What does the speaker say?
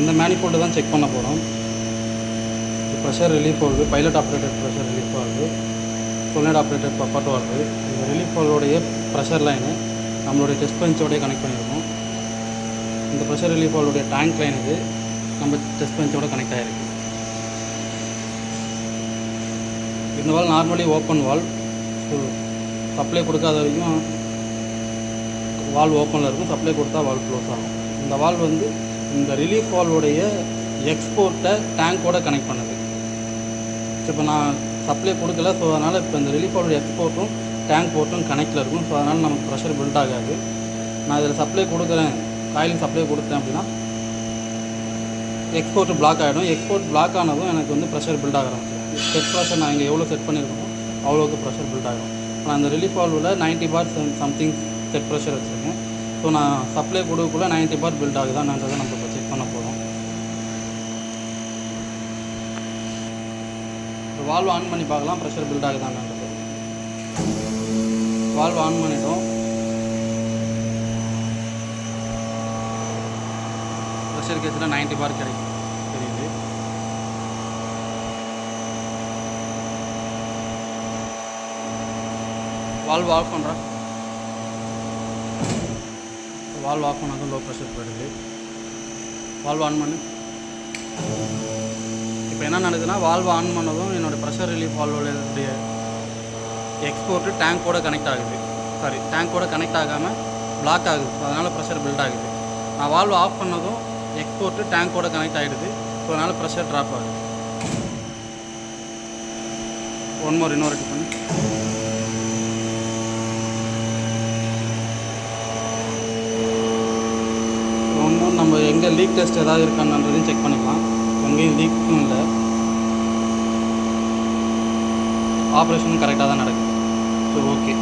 இந்த மேனிஃபோல்டு தான் செக் பண்ண போகிறோம். Pressure relief valve, pilot operated pressure relief valve, solenoid operated poppet valve. இந்த ரிலீஃப் வால்வோடைய ப்ரெஷர் லைனு நம்மளுடைய டெஸ்ட் பெஞ்சோடய கனெக்ட் பண்ணியிருக்கோம். இந்த ப்ரெஷர் ரிலீஃப் வால்வுடைய டேங்க் லைன் இது நம்ம டெஸ்ட் பெஞ்சோட கனெக்ட் ஆகிருக்கு. இந்த valve normally open valve. So supply கொடுக்காத வரைக்கும் வால்வ் ஓப்பனில் இருக்கும், சப்ளை கொடுத்தா வால்வ் க்ளோஸ் ஆகும். இந்த வால்வ் வந்து இந்த ரிலீஃப் வால்வுடைய எக்ஸ்போர்ட்டை டேங்கோட கனெக்ட் பண்ணுது. இப்போ நான் சப்ளை கொடுக்கல, ஸோ அதனால் இப்போ இந்த ரிலீஃப் வால்வுடைய எக்ஸ்போர்ட்டும் டேங்க் போர்ட்டும் கனெக்டில் இருக்கும். ஸோ அதனால் நமக்கு ப்ரெஷர் பில்ட் ஆகாது. நான் இதில் சப்ளை கொடுக்குறேன், காயிலுக்கு சப்ளை கொடுத்தேன் அப்படின்னா எக்ஸ்போர்ட்டு பிளாக் ஆகிடும். எக்ஸ்போர்ட் பிளாக் ஆனதும் எனக்கு வந்து ப்ரெஷர் பில்ட் ஆக ஆரம்பிச்சிடும். செட் ப்ரெஷர் நான் இங்கே எவ்வளோ செட் பண்ணியிருக்கோம் அவ்வளோக்கு ப்ரெஷர் பில்ட் ஆகிடும். நான் அந்த ரிலீஃப் வால்வில் 90 பார் சம்திங் செட் ப்ரெஷர் வச்சுருக்கேன். ஸோ நான் சப்ளை கொடுக்கக்குள்ள 90 பார் பில்ட் ஆகுதான்றதை நம்ம இப்போ செக் பண்ண போகிறோம். இப்போ வால்வ் ஆன் பண்ணி பார்க்கலாம் ப்ரெஷர் பில்ட் ஆகுதான்றது. வால்வ் ஆன் பண்ணிட்டோம். ப்ரெஷர் கேஸில் 90 பார் கிடைக்கும் தெரியுது. வால்வ் ஆஃப் பண்ணுறேன். வால்வ் ஆஃப் பண்ணாலும் லோ ப்ரெஷர் போயிடுது. வால்வ் ஆன் பண்ணு. இப்போ என்ன நடக்குதுன்னா வால்வ் ஆன் பண்ணதும் என்னோடய ப்ரெஷர் ரிலீஃப் வால்வோடைய எக்ஸ்போர்ட்டு டேங்கோட கனெக்ட் ஆகுது. டேங்கோட கனெக்ட் ஆகாமல் பிளாக் ஆகுது. அதனால் ப்ரெஷர் பில்ட் ஆகுது. நான் வால்வ் ஆஃப் பண்ணதும் எக்ஸ்போர்ட்டு டேங்கோட கனெக்ட் ஆகிடுது. ஸோ அதனால் ப்ரெஷர் ட்ராப் ஆகுது. இன்னொரு ரெடி பண்ணி நம்ம எங்கே லீக் டெஸ்ட் ஏதாவது இருக்கான்றதையும் செக் பண்ணிக்கலாம். எங்கேயும் லீக்கும் இல்லை, ஆப்ரேஷனும் கரெக்டாக தான் நடக்குது. So okay.